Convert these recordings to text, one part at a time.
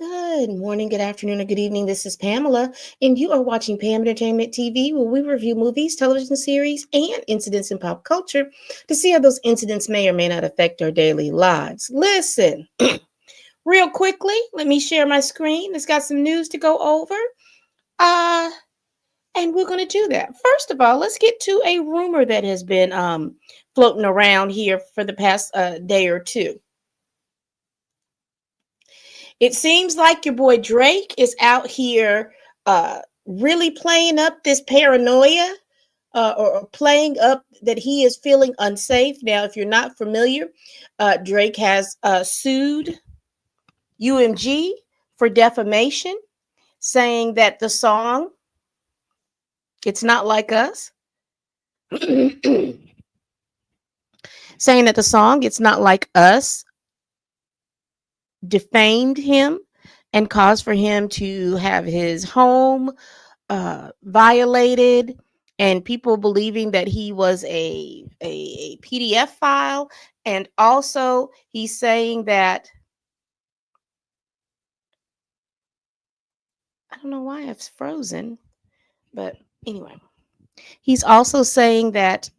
Good morning, good afternoon, or good evening. This is Pamela, and you are watching Pam Entertainment TV, where we review movies, television series, and incidents in pop culture to see how those incidents may or may not affect our daily lives. Listen, real quickly, let me share my screen. It's got some news to go over. Uh, and we're going to do that. First of all, let's get to a rumor that has been floating around here for the past day or two. It seems like your boy Drake is out here really playing up this paranoia or playing up that he is feeling unsafe. Now, if you're not familiar, Drake has sued UMG for defamation, saying that the song, It's Not Like Us, saying that the song, It's Not Like Us, defamed him and caused for him to have his home violated, and people believing that he was a PDF file. And also, he's saying that I don't know why it's frozen, but anyway, he's also saying that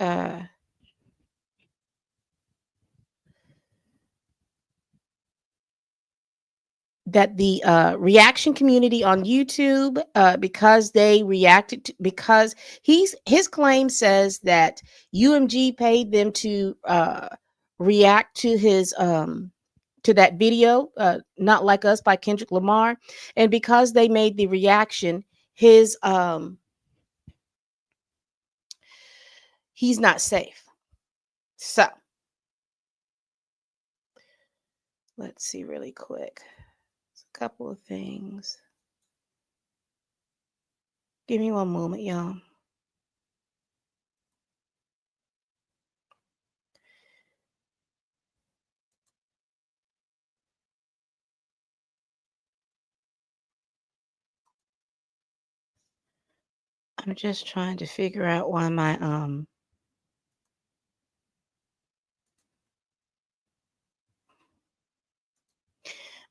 the reaction community on YouTube, because they reacted to, because his claim says that UMG paid them to react to his to that video, "Not Like Us" by Kendrick Lamar, and because they made the reaction, his he's not safe. So let's see really quick. It's a couple of things. Give me one moment, y'all. I'm just trying to figure out why my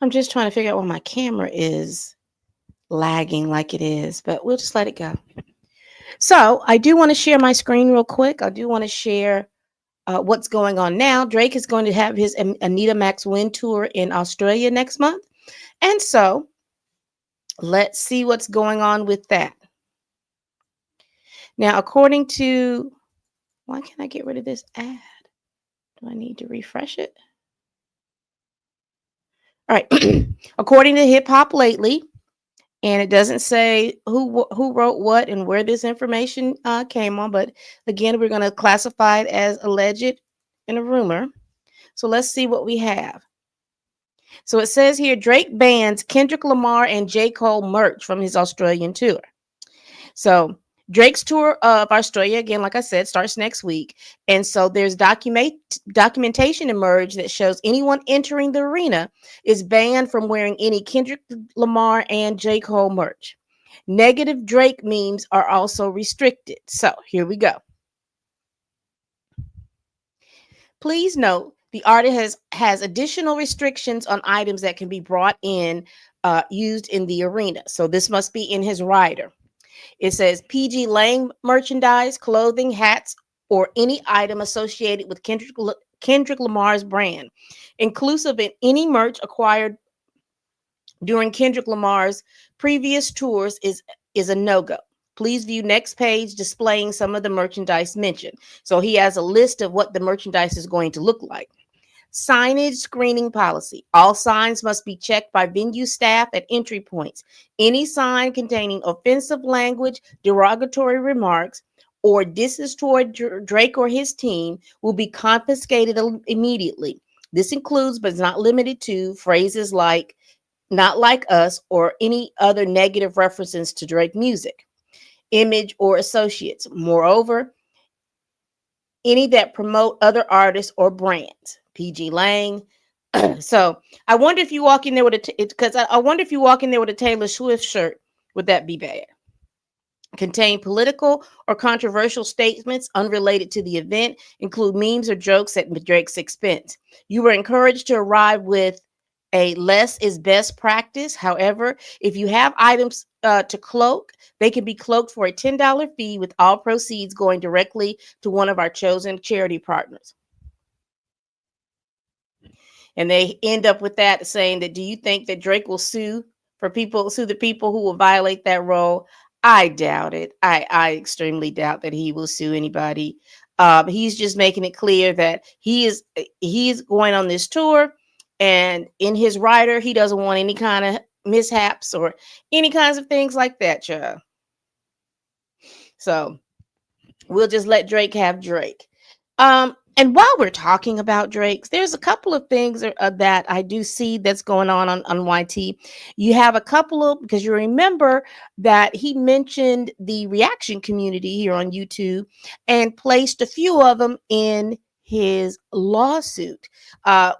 I'm just trying to figure out why my camera is lagging like it is, but we'll just let it go. So I do want to share my screen real quick. I do want to share what's going on now. Drake is going to have his Anita Max Win tour in Australia next month. And so let's see what's going on with that. Now, according to, why can't I get rid of this ad? Do I need to refresh it? All right. According to Hip Hop Lately, and it doesn't say who wrote what and where this information came on, but again, we're going to classify it as alleged and a rumor. So let's see what we have. So it says here, Drake bans Kendrick Lamar and J. Cole merch from his Australian tour. So Drake's tour of Australia, again, like I said, starts next week. And so there's documentation emerged that shows anyone entering the arena is banned from wearing any Kendrick Lamar and J. Cole merch. Negative Drake memes are also restricted. So here we go. Please note, the artist has additional restrictions on items that can be brought in, used in the arena. So this must be in his rider. It says PG Lang merchandise, clothing, hats, or any item associated with Kendrick Lamar's brand, inclusive of any merch acquired during Kendrick Lamar's previous tours, is a no-go. Please view next page displaying some of the merchandise mentioned. So he has a list of what the merchandise is going to look like. Signage screening policy. All signs must be checked by venue staff at entry points. Any sign containing offensive language, derogatory remarks, or disses toward Drake or his team will be confiscated immediately. This includes, but is not limited to, phrases like "not like us" or any other negative references to Drake music, image, or associates. Moreover, any that promote other artists or brands. PG Lang. So I wonder if you walk in there with I wonder if you walk in there with a Taylor Swift shirt, would that be bad? Contain political or controversial statements unrelated to the event, include memes or jokes at Drake's expense. You were encouraged to arrive with A less is best practice. However, if you have items to cloak, they can be cloaked for a $10 fee with all proceeds going directly to one of our chosen charity partners. And they end up with that saying that, do you think that Drake will sue the people who will violate that role? I doubt it. I extremely doubt that he will sue anybody. He's just making it clear that he's going on this tour, and in his rider, he doesn't want any kind of mishaps or any kinds of things like that, child. So we'll just let Drake have Drake. And while we're talking about Drakes, there's a couple of things that I do see that's going on YT. You have a couple of, because you remember that he mentioned the reaction community here on YouTube and placed a few of them in his lawsuit.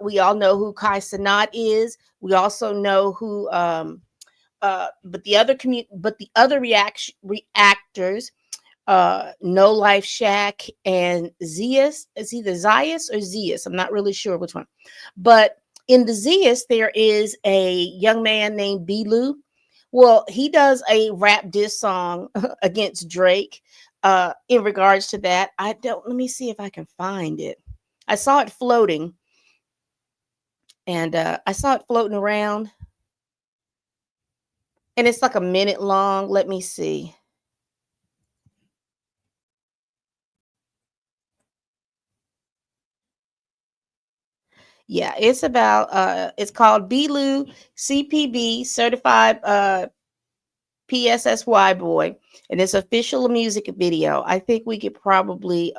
We all know who Kai Sanat is. We also know who, but the other reactors, No Life Shack and Zeus. It's either Zias or Zeus. I'm not really sure which one. But in the Zeus, there is a young man named Belu. Well, he does a rap diss song against Drake in regards to that. Let me see if I can find it. I saw it floating, and I saw it floating around, and it's like a minute long. Let me see. Yeah, it's called Belu CPB certified PSSY boy, and it's official music video. I think we could probably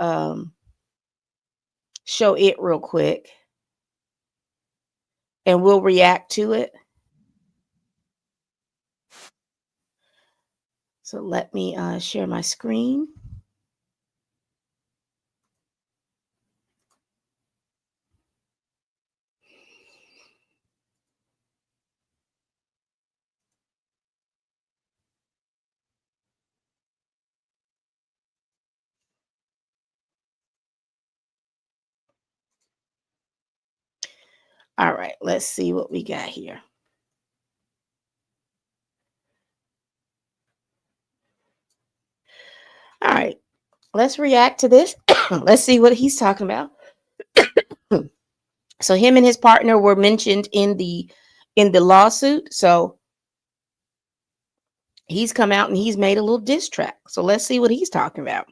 show it real quick and we'll react to it. So let me share my screen. All right, let's see what we got here. All right, let's react to this. Let's see what he's talking about. So him and his partner were mentioned in the lawsuit. So he's come out and he's made a little diss track. So let's see what he's talking about.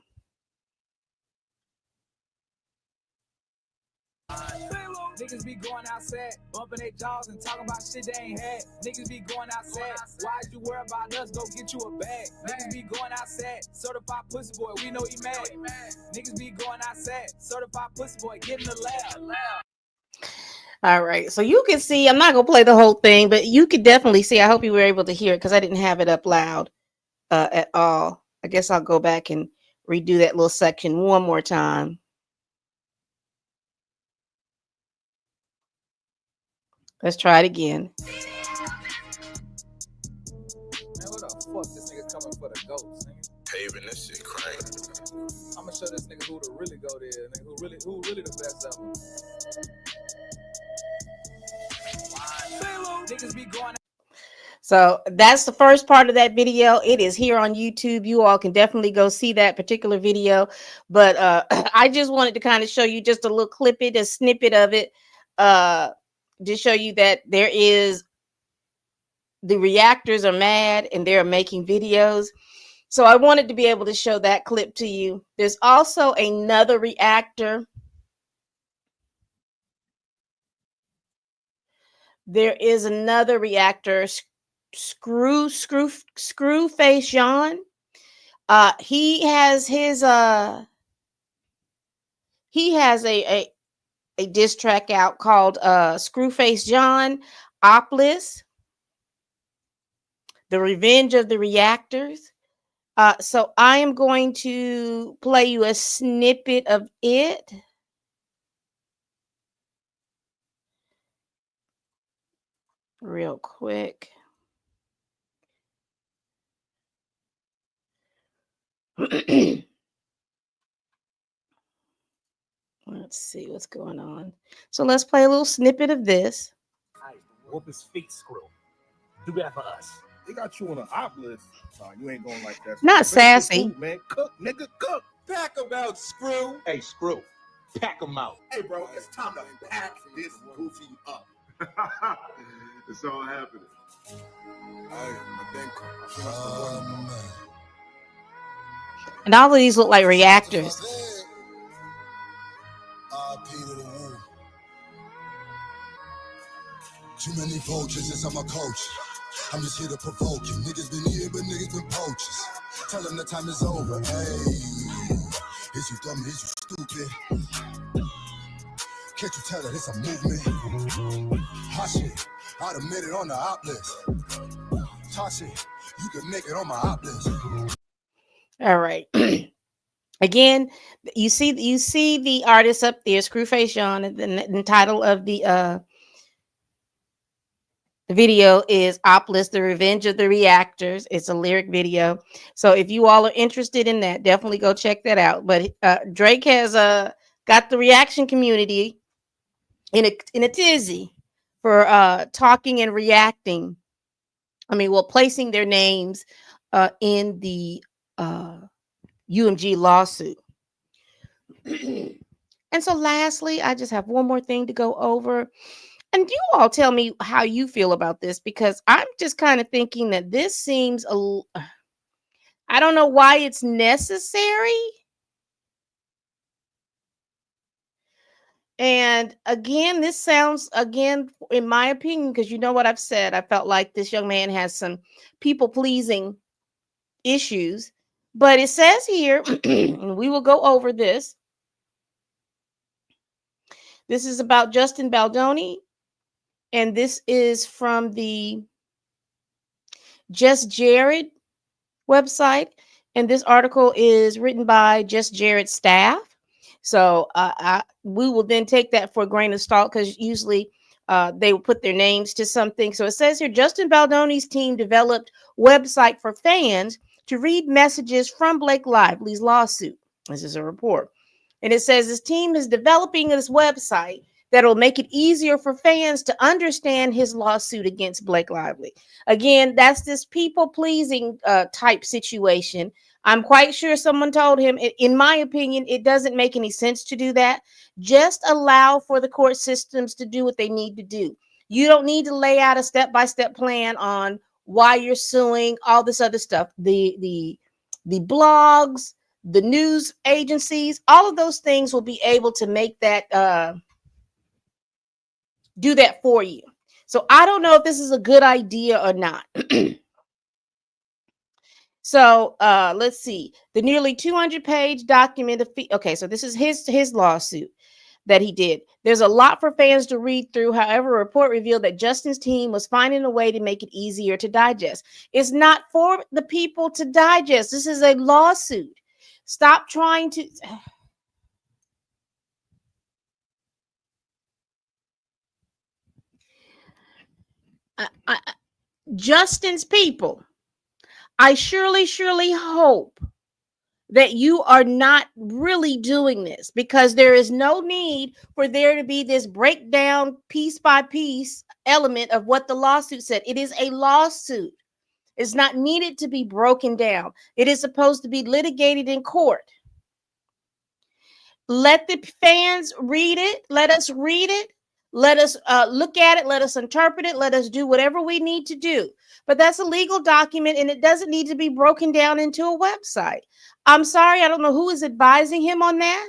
Niggas be going outside, bumping their jaws and talking about shit they ain't had. Niggas be going outside, why'd you worry about us? Go get you a bag. Niggas be going outside, certified pussy boy, we know he mad. Niggas be going outside, certified pussy boy, get in the lab. All right, so you can see, I'm not gonna play the whole thing, but you could definitely see. I hope you were able to hear it because I didn't have it up loud at all. I guess I'll go back and redo that little section one more time. Let's try it again. Man, what the fuck? This nigga coming for the ghost, nigga. Paving this shit crazy. I'm gonna show this nigga who to really go there, nigga. Who really the best of them. Niggas be going. So that's the first part of that video. It is here on YouTube. You all can definitely go see that particular video. But I just wanted to kind of show you just a little a snippet of it, to show you that the reactors are mad and they're making videos. So I wanted to be able to show that clip to you. There's also another reactor. There is another reactor, Screw Face John. He has a diss track out called Screwface John Oplis, The Revenge of the Reactors. So I am going to play you a snippet of it. Real quick. Let's see what's going on. So let's play a little snippet of this. Whoop his feet, Screw. Do that for us. They got you on an op list. Nah, you ain't going like that. Not Finish your sassy. food, man. Cook, nigga, cook. Pack him out, Screw. Hey, Screw. Pack him out. Hey, bro, it's time to pack this goofy up. It's all happening. And all of these look like reactors. Too many vultures inside my coach. I'm just here to provoke you. Niggas been here, but niggas been poachers. Tell them the time is over. Hey, is you dumb? Is you stupid? Can't you tell that it's a movement? Hot shit, I'd admit it on the op list. Hot shit, you can make it on my op list. All right. Again, you see the artist up there, Screwface John, and the title of the video is Oplist, The Revenge of the Reactors. It's a lyric video. So if you all are interested in that, definitely go check that out. But Drake has got the reaction community in a tizzy for talking and reacting. Placing their names in the UMG lawsuit. And so lastly, I just have one more thing to go over. And you all tell me how you feel about this, because I'm just kind of thinking that this seems I don't know why it's necessary. And again, this sounds, again, in my opinion, because you know what I've said, I felt like this young man has some people-pleasing issues. But it says here, and we will go over this. This is about Justin Baldoni. And this is from the Just Jared website. And this article is written by Just Jared's staff. So we will then take that for a grain of salt, because usually they will put their names to something. So it says here, Justin Baldoni's team developed website for fans to read messages from Blake Lively's lawsuit. This is a report. And it says his team is developing this website that will make it easier for fans to understand his lawsuit against Blake Lively. Again, that's this people-pleasing type situation. I'm quite sure someone told him, in my opinion, it doesn't make any sense to do that. Just allow for the court systems to do what they need to do. You don't need to lay out a step-by-step plan on why you're suing, all this other stuff. The blogs, the news agencies, all of those things will be able to make that do that for you. So I don't know if this is a good idea or not. So let's see. The nearly 200-page document of okay, so this is his lawsuit that he did. There's a lot for fans to read through. However, a report revealed that Justin's team was finding a way to make it easier to digest. It's not for the people to digest. This is a lawsuit. Stop trying to Justin's people, I surely hope that you are not really doing this, because there is no need for there to be this breakdown piece by piece element of what the lawsuit said. It is a lawsuit. It's not needed to be broken down. It is supposed to be litigated in court. Let the fans read it. Let us read it. Let us look at it. Let us interpret it. Let us do whatever we need to do. But that's a legal document, and it doesn't need to be broken down into a website. I'm sorry. I don't know who is advising him on that.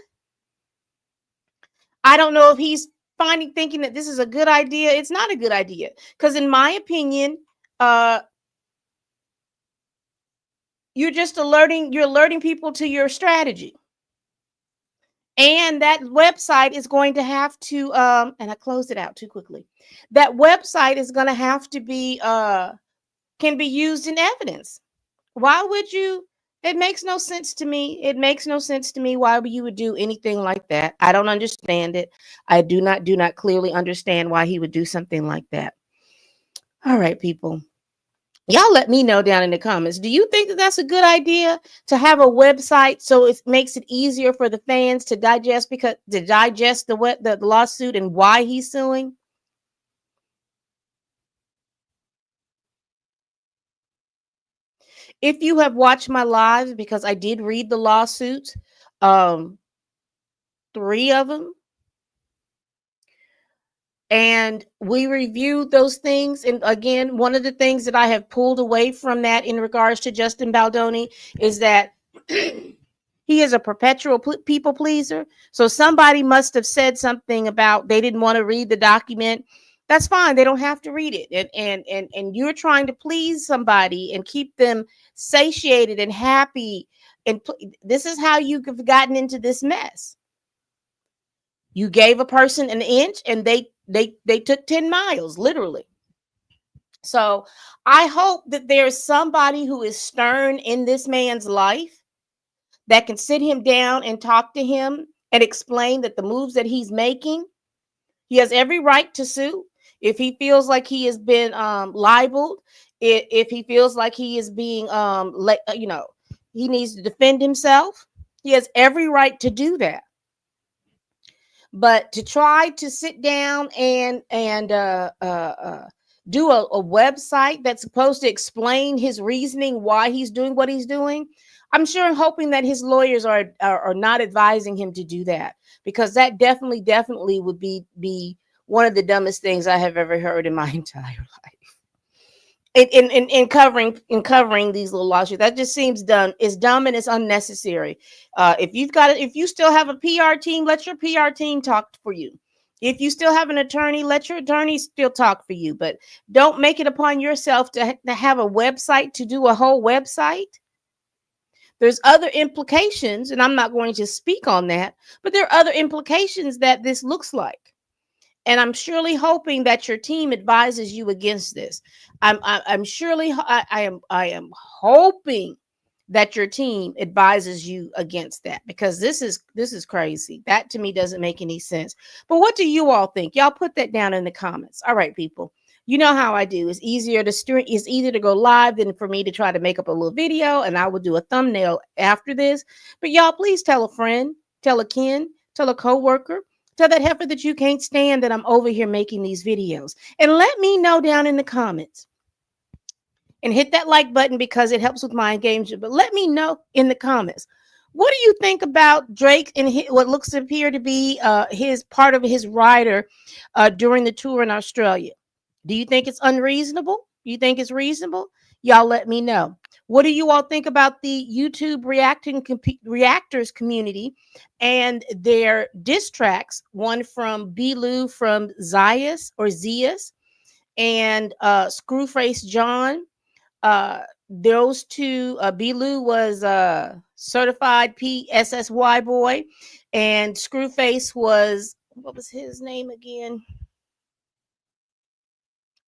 I don't know if he's thinking that this is a good idea. It's not a good idea, because in my opinion, you're just alerting people to your strategy. And that website is going to have to, and I closed it out too quickly. That website is going to have to be, can be used in evidence. Why would you? It makes no sense to me. It makes no sense to me why you would do anything like that. I don't understand it. I do not clearly understand why he would do something like that. All right, people. Y'all let me know down in the comments. Do you think that that's a good idea to have a website so it makes it easier for the fans to digest the lawsuit and why he's suing? If you have watched my lives, because I did read the lawsuits, um, 3 of them, and we reviewed those things. And again, one of the things that I have pulled away from that in regards to Justin Baldoni is that he is a perpetual people pleaser. So somebody must have said something about they didn't want to read the document. That's fine. They don't have to read it. And you're trying to please somebody and keep them satiated and happy. And this is how you've gotten into this mess. You gave a person an inch and they took 10 miles, literally. So I hope that there's somebody who is stern in this man's life that can sit him down and talk to him and explain that the moves that he's making, he has every right to sue. If he feels like he has been libeled, if he feels like he is being, he needs to defend himself, he has every right to do that. But to try to sit down and do a website that's supposed to explain his reasoning why he's doing what he's doing, I'm sure and hoping that his lawyers are not advising him to do that, because that definitely would be one of the dumbest things I have ever heard in my entire life. In covering these little lawsuits, that just seems dumb. It's dumb and it's unnecessary. If you still have a PR team, let your PR team talk for you. If you still have an attorney, let your attorney still talk for you. But don't make it upon yourself to have a website, to do a whole website. There's other implications, and I'm not going to speak on that, but there are other implications that this looks like. And I'm surely hoping that your team advises you against this. I am hoping that your team advises you against that, because this is crazy. That to me doesn't make any sense. But what do you all think? Y'all put that down in the comments. All right, people. You know how I do. It's easier to go live than for me to try to make up a little video, and I will do a thumbnail after this. But y'all, please tell a friend, tell a kin, tell a coworker, tell that heifer that you can't stand that I'm over here making these videos. And let me know down in the comments. And hit that like button because it helps with my engagement. But let me know in the comments. What do you think about Drake and what looks to appear to be his part of his rider during the tour in Australia? Do you think it's unreasonable? You think it's reasonable? Y'all let me know. What do you all think about the YouTube reactors community and their diss tracks? One from B-Lou from Zias and Screwface John. Those two, B-Lou was certified PSSY boy, and Screwface was, what was his name again?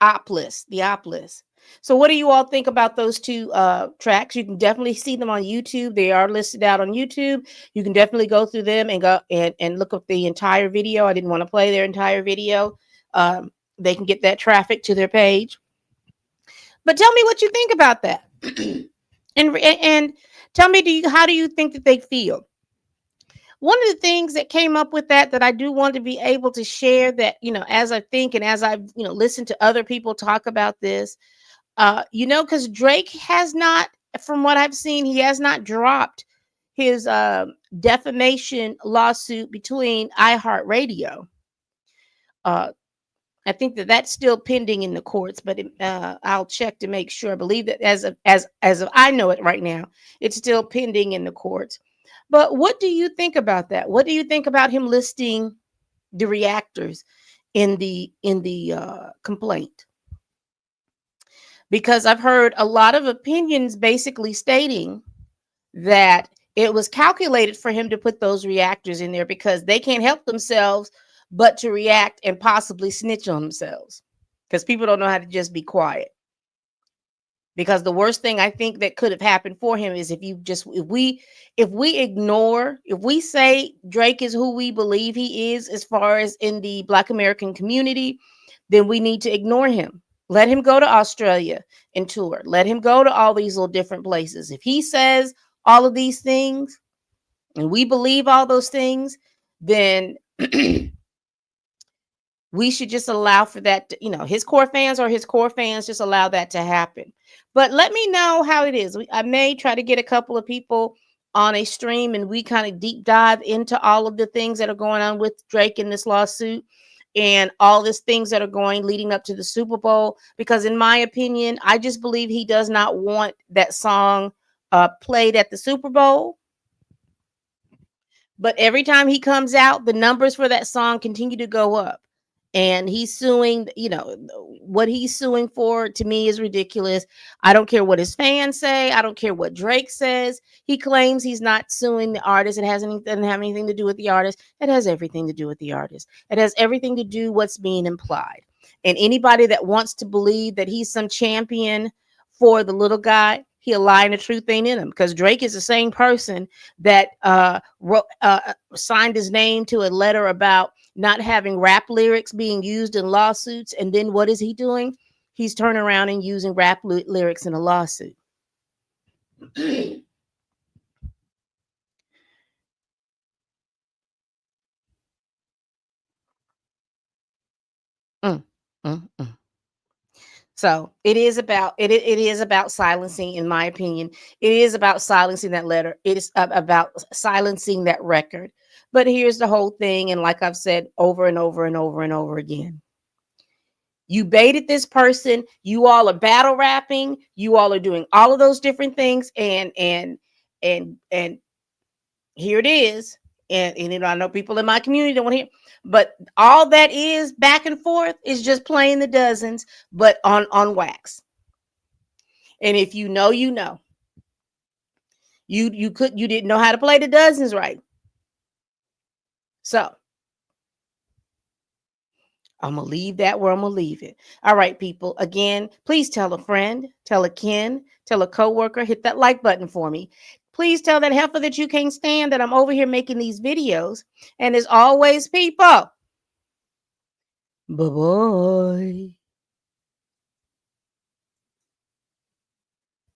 The Oplist. So what do you all think about those two tracks? You can definitely see them on YouTube. They are listed out on YouTube. You can definitely go through them and go and look up the entire video. I didn't want to play their entire video. They can get that traffic to their page. But tell me what you think about that. and tell me, how do you think that they feel? One of the things that came up with that I do want to be able to share, that, as I think and as I've, listened to other people talk about this, because Drake has not, from what I've seen, he has not dropped his defamation lawsuit between iHeartRadio. I think that that's still pending in the courts, but I'll check to make sure. I believe that as of I know it right now, it's still pending in the courts. But what do you think about that? What do you think about him listing the reactors in the complaint? Because I've heard a lot of opinions basically stating that it was calculated for him to put those reactors in there because they can't help themselves but to react and possibly snitch on themselves, because people don't know how to just be quiet. Because the worst thing I think that could have happened for him is if we say Drake is who we believe he is as far as in the Black American community, then we need to ignore him. Let him go to Australia and tour. Let him go to all these little different places. If he says all of these things and we believe all those things, then we should just allow for that to, his core fans or his core fans, just allow that to happen. But let me know how it is. I may try to get a couple of people on a stream and we kind of deep dive into all of the things that are going on with Drake in this lawsuit and all these things that are going leading up to the Super Bowl. Because in my opinion, I just believe he does not want that song played at the Super Bowl. But every time he comes out, the numbers for that song continue to go up. And he's suing, what he's suing for to me is ridiculous. I don't care what his fans say. I don't care what Drake says. He claims he's not suing the artist. It doesn't have anything to do with the artist. It has everything to do with the artist. It has everything to do what's being implied. And anybody that wants to believe that he's some champion for the little guy, he'll lie and the truth ain't in him, because Drake is the same person that signed his name to a letter about not having rap lyrics being used in lawsuits. And then what is he doing? He's turning around and using rap lyrics in a lawsuit. So it is about silencing, in my opinion. It is about silencing that letter. It is about silencing that record. But here's the whole thing. And like I've said over and over and over and over again, you baited this person. You all are battle rapping. You all are doing all of those different things. And here it is. And I know people in my community don't want to hear, but all that is back and forth is just playing the dozens, but on wax. And if you know, you know. You didn't know how to play the dozens right. So I'm going to leave that where I'm going to leave it. All right, people. Again, please tell a friend, tell a kin, tell a coworker, hit that like button for me. Please tell that heifer that you can't stand that I'm over here making these videos. And as always, people, bye-bye.